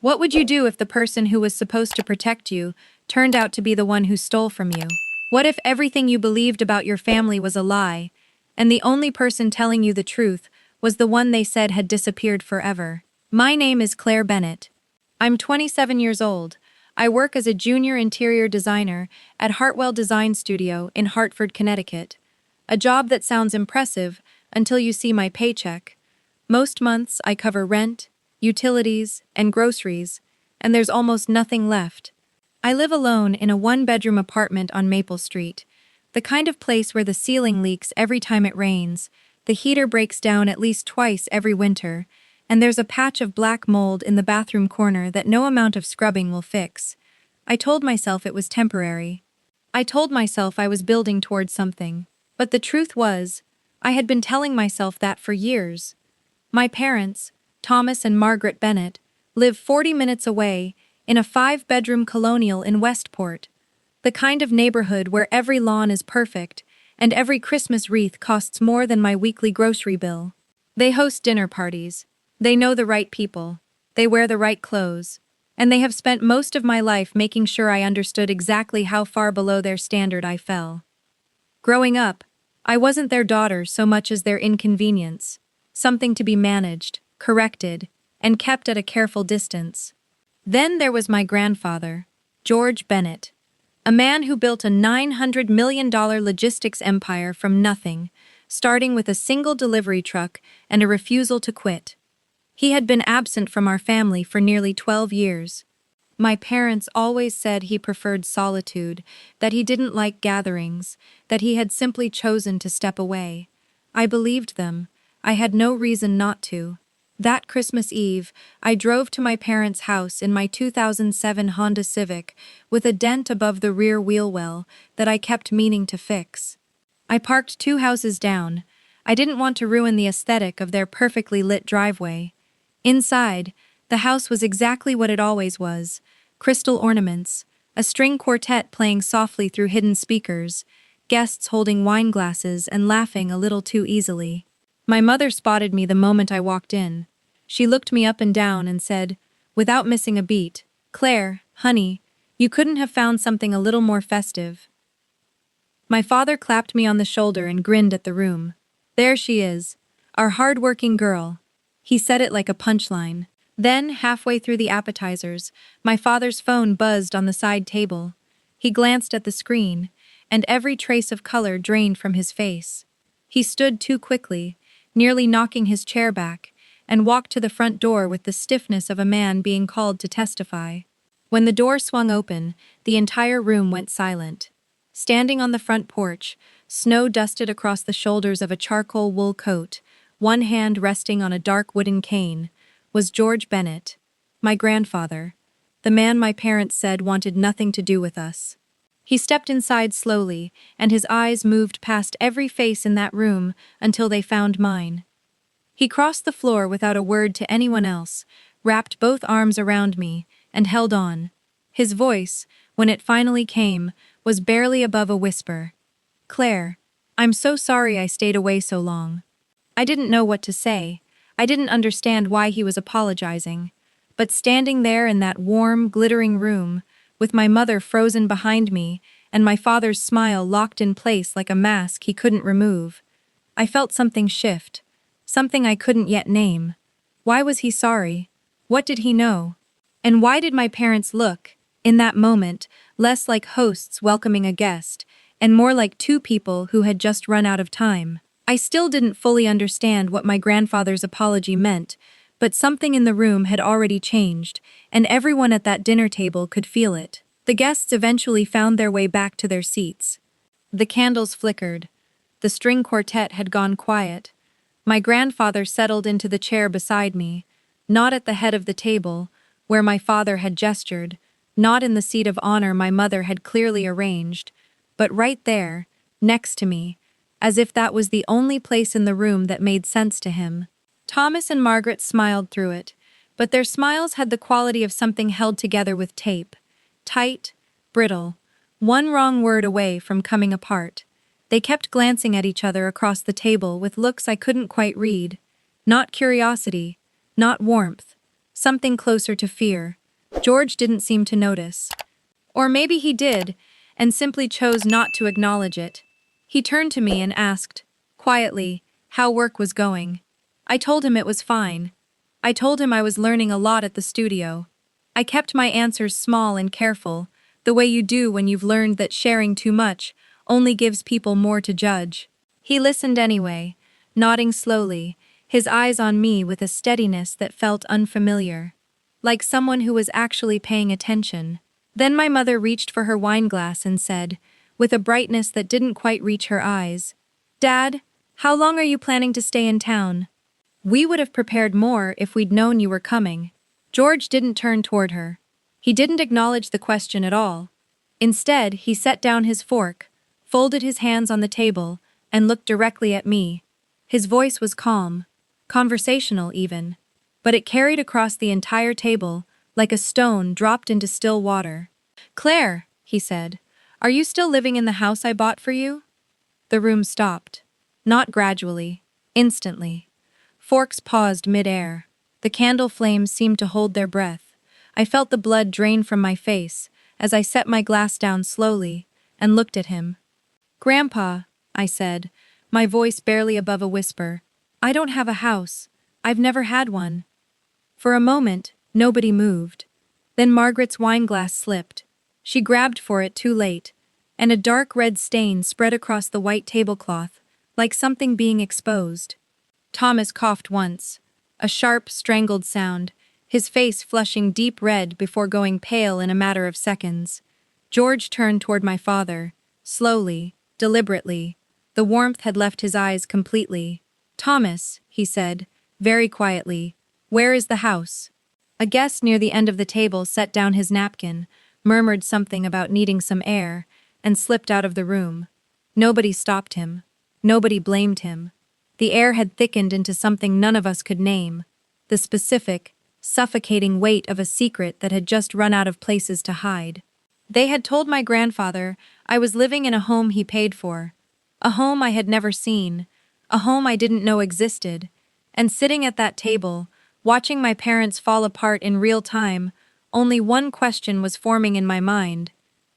What would you do if the person who was supposed to protect you turned out to be the one who stole from you? What if everything you believed about your family was a lie, and the only person telling you the truth was the one they said had disappeared forever? My name is Claire Bennett. I'm 27 years old. I work as a junior interior designer at Hartwell Design Studio in Hartford, Connecticut. A job that sounds impressive until you see my paycheck. Most months I cover rent, utilities, and groceries, and there's almost nothing left. I live alone in a one-bedroom apartment on Maple Street, the kind of place where the ceiling leaks every time it rains, the heater breaks down at least twice every winter, and there's a patch of black mold in the bathroom corner that no amount of scrubbing will fix. I told myself it was temporary. I told myself I was building towards something. But the truth was, I had been telling myself that for years. My parents, Thomas and Margaret Bennett, live 40 minutes away in a 5-bedroom colonial in Westport, the kind of neighborhood where every lawn is perfect and every Christmas wreath costs more than my weekly grocery bill. They host dinner parties. They know the right people. They wear the right clothes. And they have spent most of my life making sure I understood exactly how far below their standard I fell. Growing up, I wasn't their daughter so much as their inconvenience, something to be managed, corrected, and kept at a careful distance. Then there was my grandfather, George Bennett, a man who built a $900 million logistics empire from nothing, starting with a single delivery truck and a refusal to quit. He had been absent from our family for nearly 12 years. My parents always said he preferred solitude, that he didn't like gatherings, that he had simply chosen to step away. I believed them. I had no reason not to. That Christmas Eve, I drove to my parents' house in my 2007 Honda Civic with a dent above the rear wheel well that I kept meaning to fix. I parked 2 houses down. I didn't want to ruin the aesthetic of their perfectly lit driveway. Inside, the house was exactly what it always was: crystal ornaments, a string quartet playing softly through hidden speakers, guests holding wine glasses and laughing a little too easily. My mother spotted me the moment I walked in. She looked me up and down and said, without missing a beat, "Claire, honey, you couldn't have found something a little more festive." My father clapped me on the shoulder and grinned at the room. "There she is, our hard-working girl." He said it like a punchline. Then, halfway through the appetizers, my father's phone buzzed on the side table. He glanced at the screen, and every trace of color drained from his face. He stood too quickly, nearly knocking his chair back, and walked to the front door with the stiffness of a man being called to testify. When the door swung open, the entire room went silent. Standing on the front porch, snow dusted across the shoulders of a charcoal wool coat, one hand resting on a dark wooden cane, was George Bennett, my grandfather, the man my parents said wanted nothing to do with us. He stepped inside slowly, and his eyes moved past every face in that room until they found mine. He crossed the floor without a word to anyone else, wrapped both arms around me, and held on. His voice, when it finally came, was barely above a whisper. "Claire, I'm so sorry I stayed away so long." I didn't know what to say. I didn't understand why he was apologizing. But standing there in that warm, glittering room, with my mother frozen behind me and my father's smile locked in place like a mask he couldn't remove, I felt something shift, something I couldn't yet name. Why was he sorry? What did he know? And why did my parents look, in that moment, less like hosts welcoming a guest, and more like 2 people who had just run out of time? I still didn't fully understand what my grandfather's apology meant, but something in the room had already changed, and everyone at that dinner table could feel it. The guests eventually found their way back to their seats. The candles flickered. The string quartet had gone quiet. My grandfather settled into the chair beside me, not at the head of the table, where my father had gestured, not in the seat of honor my mother had clearly arranged, but right there, next to me, as if that was the only place in the room that made sense to him. Thomas and Margaret smiled through it, but their smiles had the quality of something held together with tape. Tight, brittle, one wrong word away from coming apart. They kept glancing at each other across the table with looks I couldn't quite read. Not curiosity, not warmth. something closer to fear. George didn't seem to notice. Or maybe he did, and simply chose not to acknowledge it. He turned to me and asked, quietly, how work was going. I told him it was fine. I told him I was learning a lot at the studio. I kept my answers small and careful, the way you do when you've learned that sharing too much only gives people more to judge. He listened anyway, nodding slowly, his eyes on me with a steadiness that felt unfamiliar, like someone who was actually paying attention. Then my mother reached for her wineglass and said, with a brightness that didn't quite reach her eyes, "Dad, how long are you planning to stay in town? We would have prepared more if we'd known you were coming." George didn't turn toward her. He didn't acknowledge the question at all. Instead, he set down his fork, folded his hands on the table, and looked directly at me. His voice was calm, conversational even, but it carried across the entire table like a stone dropped into still water. "Claire," he said, "are you still living in the house I bought for you?" The room stopped. Not gradually, instantly. Forks paused mid-air. The candle flames seemed to hold their breath. I felt the blood drain from my face as I set my glass down slowly and looked at him. "Grandpa," I said, my voice barely above a whisper, "I don't have a house. I've never had one." For a moment, nobody moved. Then Margaret's wineglass slipped. She grabbed for it too late, and a dark red stain spread across the white tablecloth, like something being exposed. Thomas coughed once, a sharp, strangled sound, his face flushing deep red before going pale in a matter of seconds. George turned toward my father, slowly, deliberately. The warmth had left his eyes completely. "Thomas," he said, very quietly, "where is the house?" A guest near the end of the table set down his napkin, murmured something about needing some air, and slipped out of the room. Nobody stopped him. Nobody blamed him. The air had thickened into something none of us could name, the specific, suffocating weight of a secret that had just run out of places to hide. They had told my grandfather I was living in a home he paid for, a home I had never seen, a home I didn't know existed, and sitting at that table, watching my parents fall apart in real time, only one question was forming in my mind.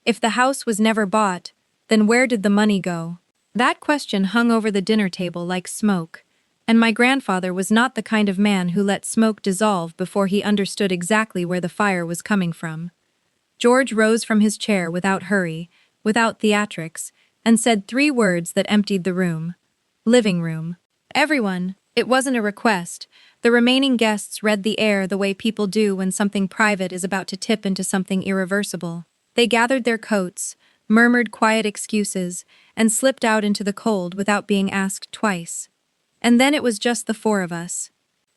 If the house was never bought, then where did the money go? That question hung over the dinner table like smoke, and my grandfather was not the kind of man who let smoke dissolve before he understood exactly where the fire was coming from. George rose from his chair without hurry, without theatrics, and said 3 words that emptied the room. "Living room." Everyone, it wasn't a request, the remaining guests read the air the way people do when something private is about to tip into something irreversible. They gathered their coats, murmured quiet excuses, and slipped out into the cold without being asked twice. And then it was just the 4 of us.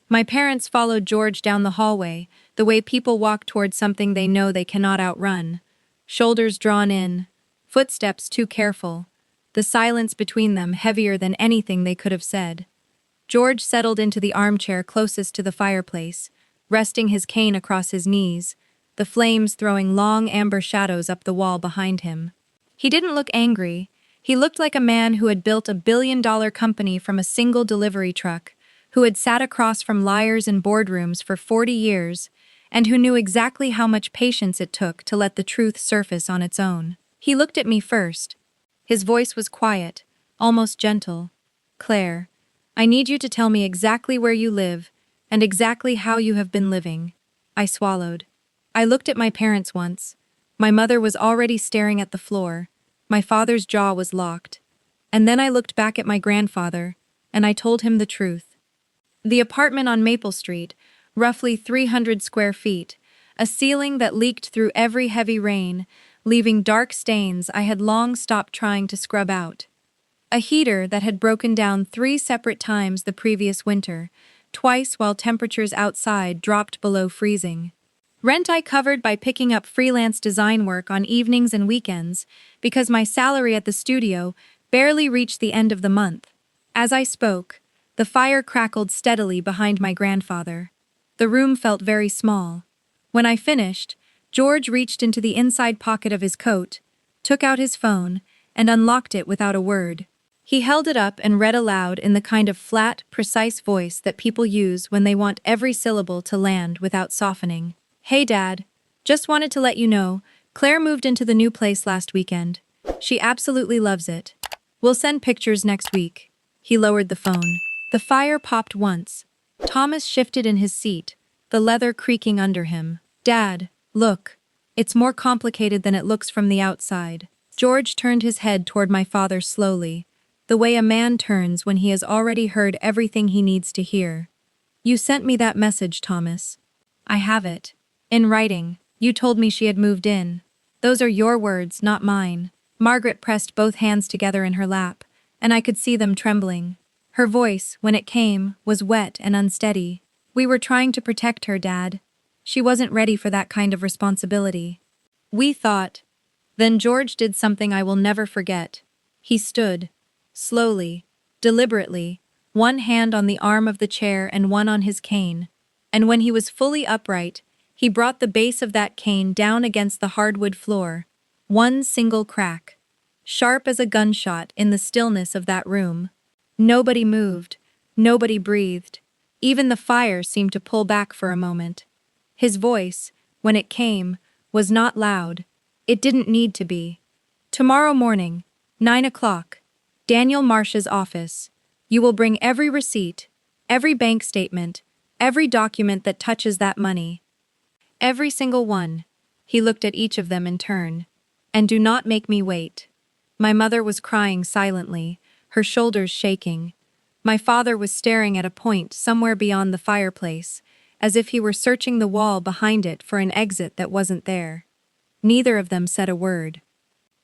My parents followed George down the hallway, the way people walk toward something they know they cannot outrun. Shoulders drawn in, footsteps too careful, the silence between them heavier than anything they could have said. George settled into the armchair closest to the fireplace, resting his cane across his knees, the flames throwing long amber shadows up the wall behind him. He didn't look angry. He looked like a man who had built a billion-dollar company from a single delivery truck, who had sat across from liars in boardrooms for 40 years, and who knew exactly how much patience it took to let the truth surface on its own. He looked at me first. His voice was quiet, almost gentle. "Claire, I need you to tell me exactly where you live, and exactly how you have been living." I swallowed. I looked at my parents once. My mother was already staring at the floor. My father's jaw was locked. And then I looked back at my grandfather, and I told him the truth. The apartment on Maple Street, roughly 300 square feet, a ceiling that leaked through every heavy rain, leaving dark stains I had long stopped trying to scrub out. A heater that had broken down 3 separate times the previous winter, twice while temperatures outside dropped below freezing. Rent I covered by picking up freelance design work on evenings and weekends, because my salary at the studio barely reached the end of the month. As I spoke, the fire crackled steadily behind my grandfather. The room felt very small. When I finished, George reached into the inside pocket of his coat, took out his phone, and unlocked it without a word. He held it up and read aloud in the kind of flat, precise voice that people use when they want every syllable to land without softening. Hey Dad, just wanted to let you know, Claire moved into the new place last weekend. She absolutely loves it. We'll send pictures next week. He lowered the phone. The fire popped once. Thomas shifted in his seat, the leather creaking under him. Dad, look. It's more complicated than it looks from the outside. George turned his head toward my father slowly, the way a man turns when he has already heard everything he needs to hear. You sent me that message, Thomas. I have it. In writing, you told me she had moved in. Those are your words, not mine. Margaret pressed both hands together in her lap, and I could see them trembling. Her voice, when it came, was wet and unsteady. We were trying to protect her, Dad. She wasn't ready for that kind of responsibility. We thought. Then George did something I will never forget. He stood, slowly, deliberately, one hand on the arm of the chair and one on his cane, and when he was fully upright, he brought the base of that cane down against the hardwood floor. One single crack, sharp as a gunshot in the stillness of that room. Nobody moved, nobody breathed. Even the fire seemed to pull back for a moment. His voice, when it came, was not loud. It didn't need to be. Tomorrow morning, 9 o'clock, Daniel Marsh's office. You will bring every receipt, every bank statement, every document that touches that money. Every single one. He looked at each of them in turn. And do not make me wait. My mother was crying silently, her shoulders shaking. My father was staring at a point somewhere beyond the fireplace, as if he were searching the wall behind it for an exit that wasn't there. Neither of them said a word.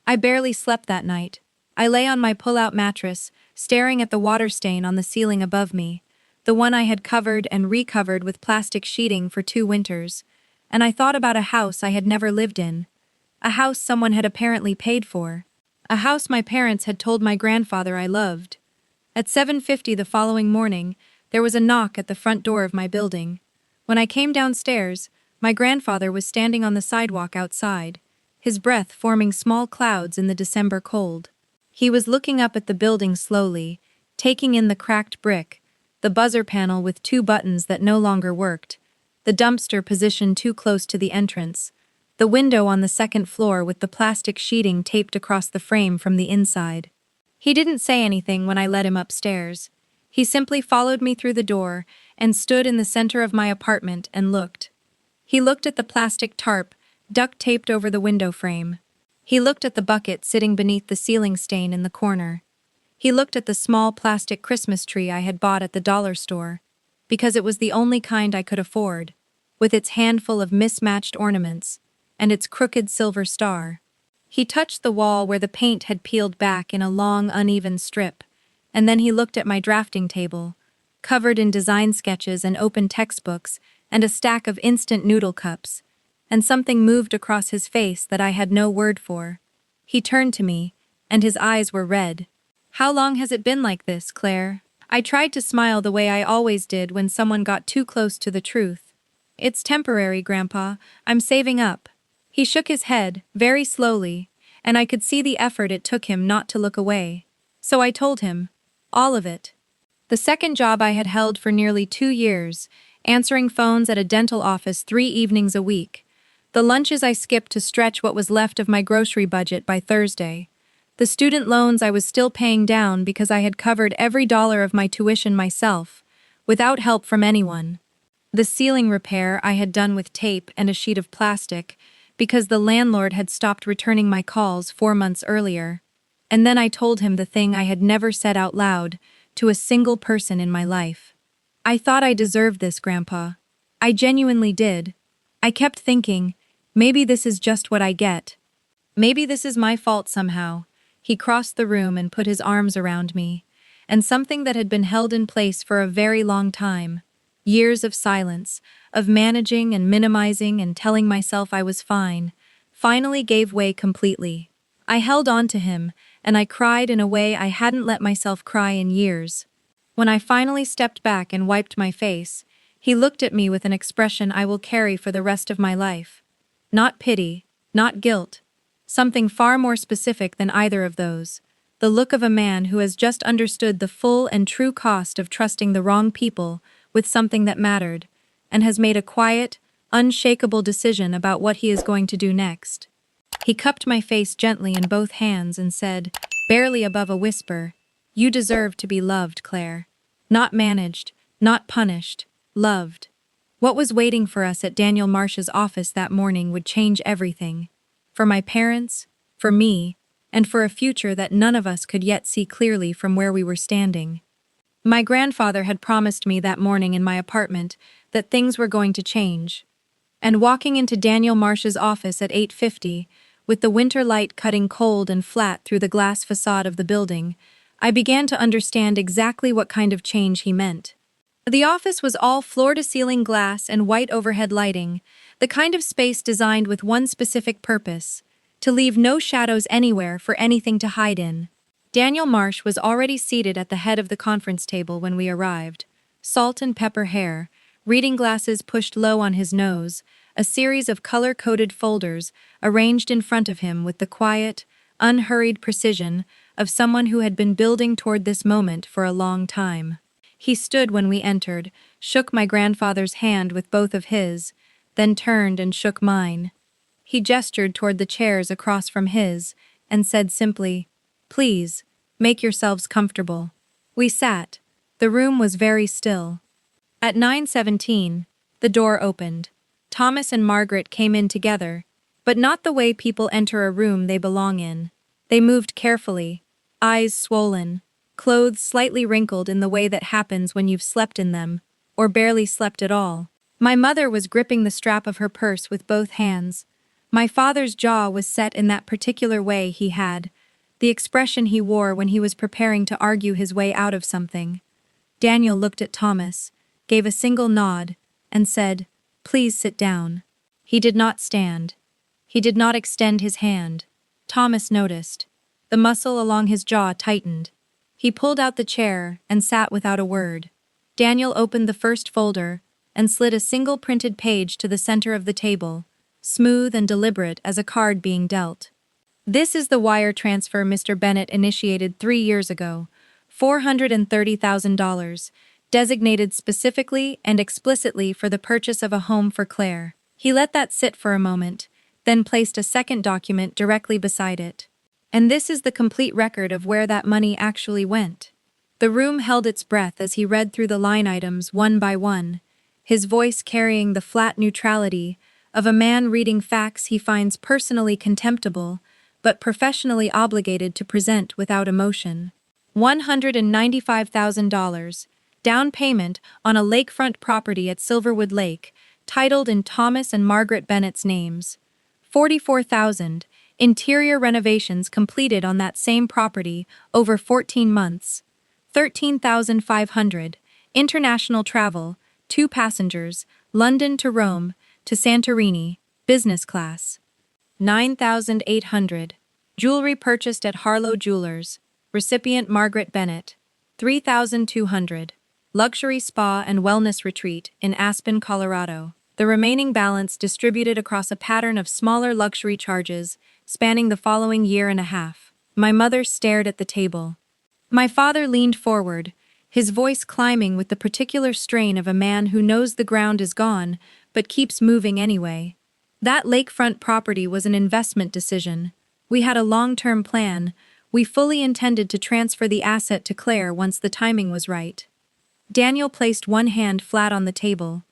I barely slept that night. I lay on my pull-out mattress, staring at the water stain on the ceiling above me, the one I had covered and recovered with plastic sheeting for 2 winters, and I thought about a house I had never lived in, a house someone had apparently paid for, a house my parents had told my grandfather I loved. At 7:50 the following morning, there was a knock at the front door of my building. When I came downstairs, my grandfather was standing on the sidewalk outside, his breath forming small clouds in the December cold. He was looking up at the building slowly, taking in the cracked brick, the buzzer panel with 2 buttons that no longer worked, the dumpster positioned too close to the entrance, the window on the 2nd floor with the plastic sheeting taped across the frame from the inside. He didn't say anything when I led him upstairs. He simply followed me through the door and stood in the center of my apartment and looked. He looked at the plastic tarp, duct-taped over the window frame. He looked at the bucket sitting beneath the ceiling stain in the corner. He looked at the small plastic Christmas tree I had bought at the dollar store, because it was the only kind I could afford, with its handful of mismatched ornaments and its crooked silver star. He touched the wall where the paint had peeled back in a long, uneven strip, and then he looked at my drafting table, covered in design sketches and open textbooks and a stack of instant noodle cups, and something moved across his face that I had no word for. He turned to me, and his eyes were red. How long has it been like this, Claire? I tried to smile the way I always did when someone got too close to the truth. It's temporary, Grandpa. I'm saving up. He shook his head, very slowly, and I could see the effort it took him not to look away. So I told him, all of it. The second job I had held for nearly 2 years, answering phones at a dental office 3 evenings a week. The lunches I skipped to stretch what was left of my grocery budget by Thursday. The student loans I was still paying down because I had covered every dollar of my tuition myself, without help from anyone. The ceiling repair I had done with tape and a sheet of plastic, because the landlord had stopped returning my calls 4 months earlier. And then I told him the thing I had never said out loud to a single person in my life. I thought I deserved this, Grandpa. I genuinely did. I kept thinking, maybe this is just what I get. Maybe this is my fault somehow. He crossed the room and put his arms around me, and something that had been held in place for a very long time, years of silence, of managing and minimizing and telling myself I was fine, finally gave way completely. I held on to him, and I cried in a way I hadn't let myself cry in years. When I finally stepped back and wiped my face, he looked at me with an expression I will carry for the rest of my life. Not pity, not guilt. Something far more specific than either of those. the look of a man who has just understood the full and true cost of trusting the wrong people with something that mattered, and has made a quiet, unshakable decision about what he is going to do next. He cupped my face gently in both hands and said, barely above a whisper, "You deserve to be loved, Claire. Not managed, not punished, loved." What was waiting for us at Daniel Marsh's office that morning would change everything. For my parents, for me, and for a future that none of us could yet see clearly from where we were standing. My grandfather had promised me that morning in my apartment that things were going to change. And walking into Daniel Marsh's office at 8:50, with the winter light cutting cold and flat through the glass facade of the building, I began to understand exactly what kind of change he meant. The office was all floor-to-ceiling glass and white overhead lighting, the kind of space designed with one specific purpose: to leave no shadows anywhere for anything to hide in. Daniel Marsh was already seated at the head of the conference table when we arrived. Salt and pepper hair, reading glasses pushed low on his nose, a series of color-coded folders arranged in front of him with the quiet, unhurried precision of someone who had been building toward this moment for a long time. He stood when we entered, shook my grandfather's hand with both of his, then turned and shook mine. He gestured toward the chairs across from his and said simply, "Please, make yourselves comfortable." We sat. The room was very still. At 9:17, the door opened. Thomas and Margaret came in together, but not the way people enter a room they belong in. They moved carefully, eyes swollen, clothes slightly wrinkled in the way that happens when you've slept in them, or barely slept at all. My mother was gripping the strap of her purse with both hands. My father's jaw was set in that particular way he had, the expression he wore when he was preparing to argue his way out of something. Daniel looked at Thomas, gave a single nod, and said, "Please sit down." He did not stand. He did not extend his hand. Thomas noticed. The muscle along his jaw tightened. He pulled out the chair and sat without a word. Daniel opened the first folder and slid a single printed page to the center of the table, smooth and deliberate as a card being dealt. "This is the wire transfer Mr. Bennett initiated 3 years ago, $430,000, designated specifically and explicitly for the purchase of a home for Claire." He let that sit for a moment, then placed a second document directly beside it. "And this is the complete record of where that money actually went." The room held its breath as he read through the line items one by one, his voice carrying the flat neutrality of a man reading facts he finds personally contemptible, but professionally obligated to present without emotion. $195,000, down payment on a lakefront property at Silverwood Lake, titled in Thomas and Margaret Bennett's names. $44,000, interior renovations completed on that same property over 14 months. $13,500, international travel, 2 passengers, London to Rome, to Santorini, business class. $9,800, jewelry purchased at Harlow Jewelers, recipient Margaret Bennett. $3,200, luxury spa and wellness retreat in Aspen, Colorado. The remaining balance distributed across a pattern of smaller luxury charges spanning the following year and a half. My mother stared at the table. My father leaned forward, his voice climbing with the particular strain of a man who knows the ground is gone but keeps moving anyway. That lakefront property was an investment decision. We had a long-term plan. We fully intended to transfer the asset to Claire once the timing was right. Daniel placed one hand flat on the table.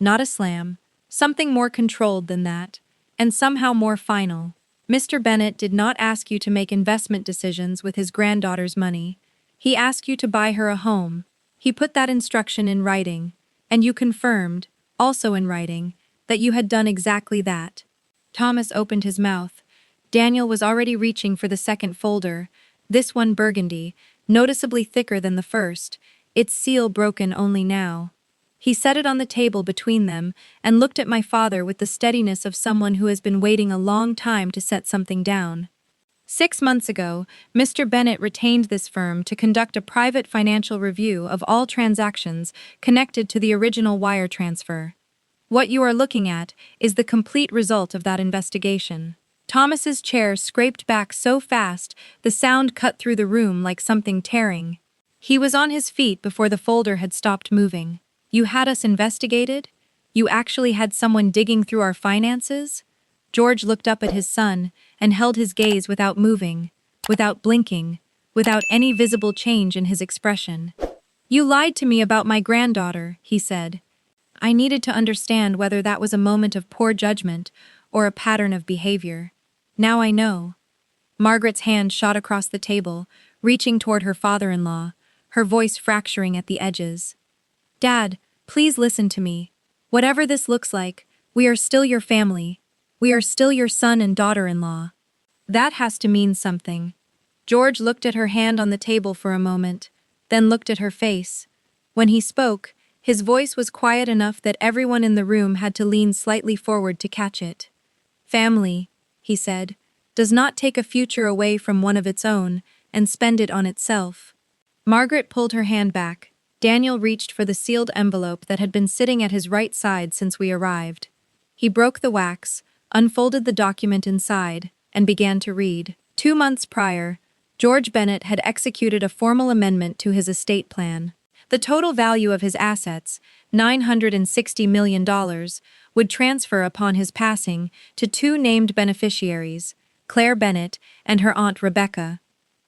Not a slam, something more controlled than that, and somehow more final. Mr. Bennett did not ask you to make investment decisions with his granddaughter's money. He asked you to buy her a home. He put that instruction in writing, and you confirmed, also in writing, that you had done exactly that. Thomas opened his mouth. Daniel was already reaching for the second folder, this one burgundy, noticeably thicker than the first, its seal broken only now. He set it on the table between them and looked at my father with the steadiness of someone who has been waiting a long time to set something down. 6 months ago, Mr. Bennett retained this firm to conduct a private financial review of all transactions connected to the original wire transfer. What you are looking at is the complete result of that investigation. Thomas's chair scraped back so fast, the sound cut through the room like something tearing. He was on his feet before the folder had stopped moving. You had us investigated? You actually had someone digging through our finances? George looked up at his son and held his gaze without moving, without blinking, without any visible change in his expression. You lied to me about my granddaughter, he said. I needed to understand whether that was a moment of poor judgment or a pattern of behavior. Now I know. Margaret's hand shot across the table, reaching toward her father-in-law, her voice fracturing at the edges. Dad, please listen to me. Whatever this looks like, we are still your family. We are still your son and daughter-in-law. That has to mean something. George looked at her hand on the table for a moment, then looked at her face. When he spoke, his voice was quiet enough that everyone in the room had to lean slightly forward to catch it. Family, he said, does not take a future away from one of its own and spend it on itself. Margaret pulled her hand back. Daniel reached for the sealed envelope that had been sitting at his right side since we arrived. He broke the wax, unfolded the document inside, and began to read. 2 months prior, George Bennett had executed a formal amendment to his estate plan. The total value of his assets, $960 million, would transfer upon his passing to 2 named beneficiaries, Claire Bennett and her aunt Rebecca.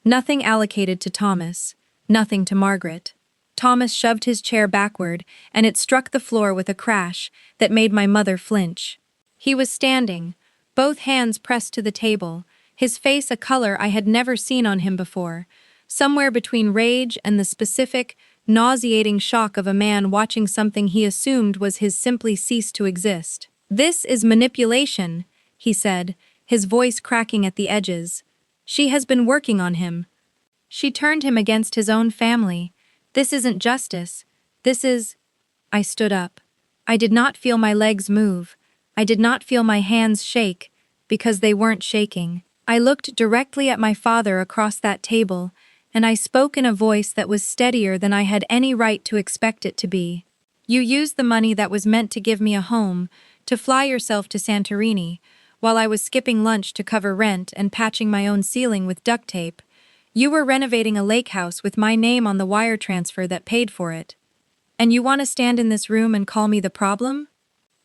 Nothing allocated to Thomas, nothing to Margaret. Thomas shoved his chair backward, and it struck the floor with a crash that made my mother flinch. He was standing, both hands pressed to the table, his face a color I had never seen on him before, somewhere between rage and the specific, nauseating shock of a man watching something he assumed was his simply cease to exist. This is manipulation, he said, his voice cracking at the edges. She has been working on him. She turned him against his own family. This isn't justice. This is... I stood up. I did not feel my legs move. I did not feel my hands shake, because they weren't shaking. I looked directly at my father across that table, and I spoke in a voice that was steadier than I had any right to expect it to be. You used the money that was meant to give me a home to fly yourself to Santorini, while I was skipping lunch to cover rent and patching my own ceiling with duct tape. You were renovating a lakehouse with my name on the wire transfer that paid for it. And you want to stand in this room and call me the problem?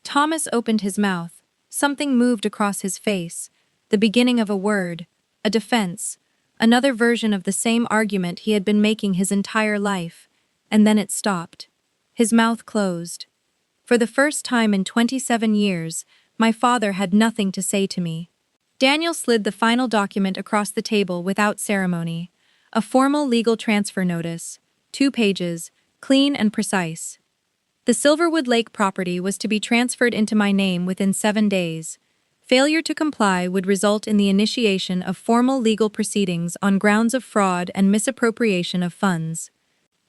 Thomas opened his mouth. Something moved across his face. The beginning of a word, a defense, another version of the same argument he had been making his entire life, and then it stopped. His mouth closed. For the first time in 27 years, my father had nothing to say to me. Daniel slid the final document across the table without ceremony. A formal legal transfer notice, 2 pages, clean and precise. The Silverwood Lake property was to be transferred into my name within 7 days. Failure to comply would result in the initiation of formal legal proceedings on grounds of fraud and misappropriation of funds.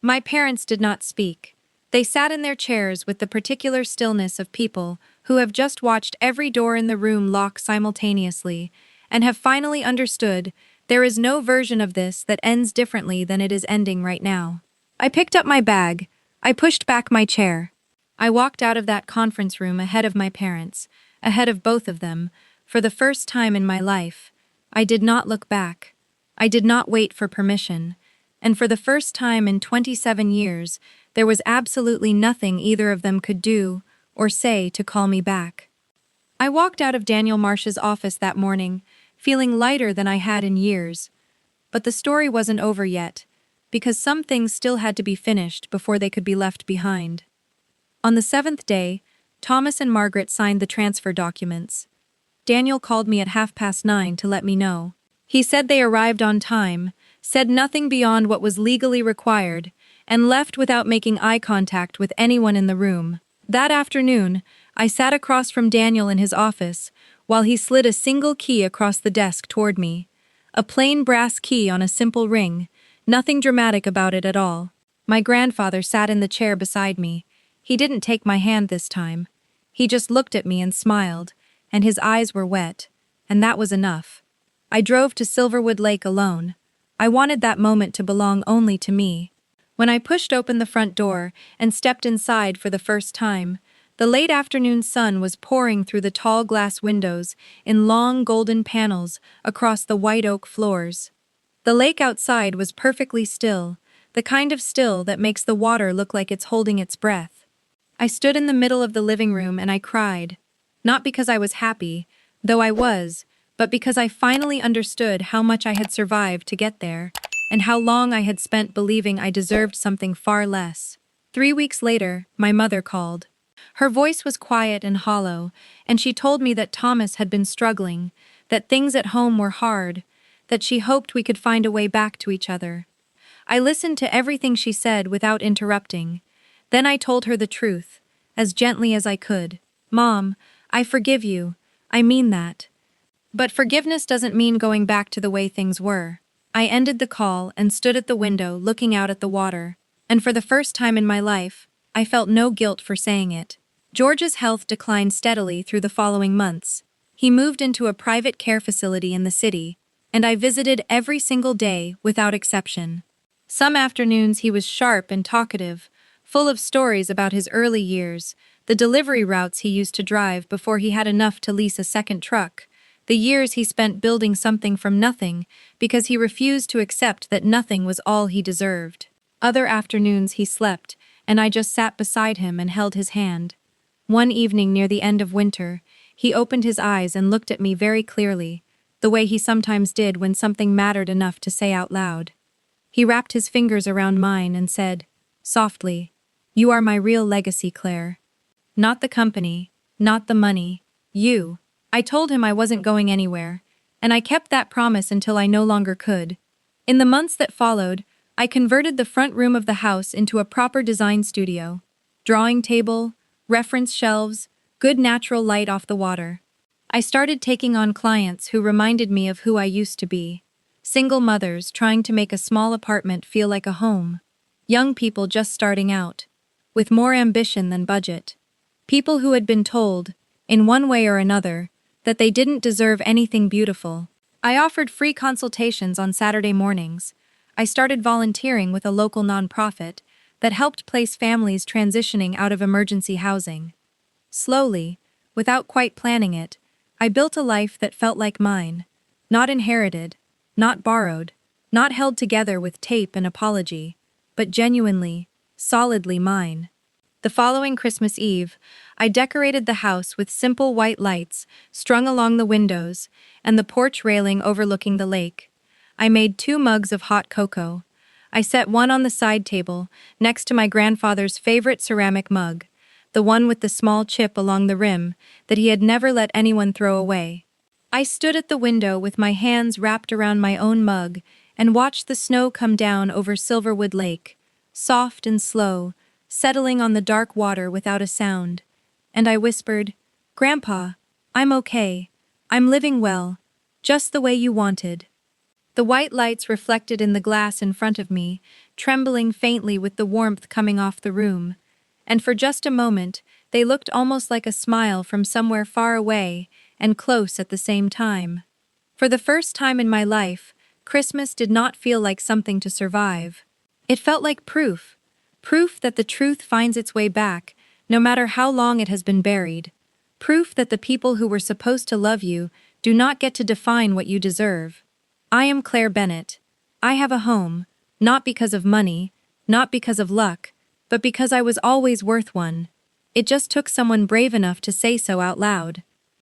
My parents did not speak. They sat in their chairs with the particular stillness of people who have just watched every door in the room lock simultaneously and have finally understood there is no version of this that ends differently than it is ending right now. I picked up my bag. I pushed back my chair. I walked out of that conference room ahead of my parents, ahead of both of them, for the first time in my life. I did not look back. I did not wait for permission. And for the first time in 27 years, there was absolutely nothing either of them could do or say to call me back. I walked out of Daniel Marsh's office that morning, feeling lighter than I had in years. But the story wasn't over yet, because some things still had to be finished before they could be left behind. On the 7th day, Thomas and Margaret signed the transfer documents. Daniel called me at 9:30 to let me know. He said they arrived on time, said nothing beyond what was legally required, and left without making eye contact with anyone in the room. That afternoon, I sat across from Daniel in his office while he slid a single key across the desk toward me. A plain brass key on a simple ring, nothing dramatic about it at all. My grandfather sat in the chair beside me. He didn't take my hand this time. He just looked at me and smiled, and his eyes were wet, and that was enough. I drove to Silverwood Lake alone. I wanted that moment to belong only to me. When I pushed open the front door and stepped inside for the first time, The late afternoon sun was pouring through the tall glass windows in long golden panels across the white oak floors. The lake outside was perfectly still, the kind of still that makes the water look like it's holding its breath. I stood in the middle of the living room and I cried. Not because I was happy, though I was, but because I finally understood how much I had survived to get there, and how long I had spent believing I deserved something far less. 3 weeks later, my mother called. Her voice was quiet and hollow, and she told me that Thomas had been struggling, that things at home were hard, that she hoped we could find a way back to each other. I listened to everything she said without interrupting. Then I told her the truth, as gently as I could. Mom, I forgive you. I mean that. But forgiveness doesn't mean going back to the way things were. I ended the call and stood at the window looking out at the water, and for the first time in my life, I felt no guilt for saying it. George's health declined steadily through the following months. He moved into a private care facility in the city, and I visited every single day without exception. Some afternoons he was sharp and talkative, full of stories about his early years, the delivery routes he used to drive before he had enough to lease a second truck, the years he spent building something from nothing because he refused to accept that nothing was all he deserved. Other afternoons he slept, and I just sat beside him and held his hand. One evening near the end of winter, he opened his eyes and looked at me very clearly, the way he sometimes did when something mattered enough to say out loud. He wrapped his fingers around mine and said, softly, "You are my real legacy, Claire. Not the company, not the money, you." I told him I wasn't going anywhere, and I kept that promise until I no longer could. In the months that followed, I converted the front room of the house into a proper design studio. Drawing table, reference shelves, good natural light off the water. I started taking on clients who reminded me of who I used to be. Single mothers trying to make a small apartment feel like a home. Young people just starting out, with more ambition than budget. People who had been told, in one way or another, that they didn't deserve anything beautiful. I offered free consultations on Saturday mornings. I started volunteering with a local nonprofit that helped place families transitioning out of emergency housing. Slowly, without quite planning it, I built a life that felt like mine. Not inherited, not borrowed, not held together with tape and apology, but genuinely, solidly mine. The following Christmas Eve, I decorated the house with simple white lights strung along the windows and the porch railing overlooking the lake. I made 2 mugs of hot cocoa. I set one on the side table, next to my grandfather's favorite ceramic mug, the one with the small chip along the rim that he had never let anyone throw away. I stood at the window with my hands wrapped around my own mug and watched the snow come down over Silverwood Lake, soft and slow, settling on the dark water without a sound. And I whispered, "Grandpa, I'm okay. I'm living well, just the way you wanted." The white lights reflected in the glass in front of me, trembling faintly with the warmth coming off the room. And for just a moment, they looked almost like a smile from somewhere far away and close at the same time. For the first time in my life, Christmas did not feel like something to survive. It felt like proof. Proof that the truth finds its way back, no matter how long it has been buried. Proof that the people who were supposed to love you do not get to define what you deserve. I am Claire Bennett. I have a home, not because of money, not because of luck, but because I was always worth one. It just took someone brave enough to say so out loud.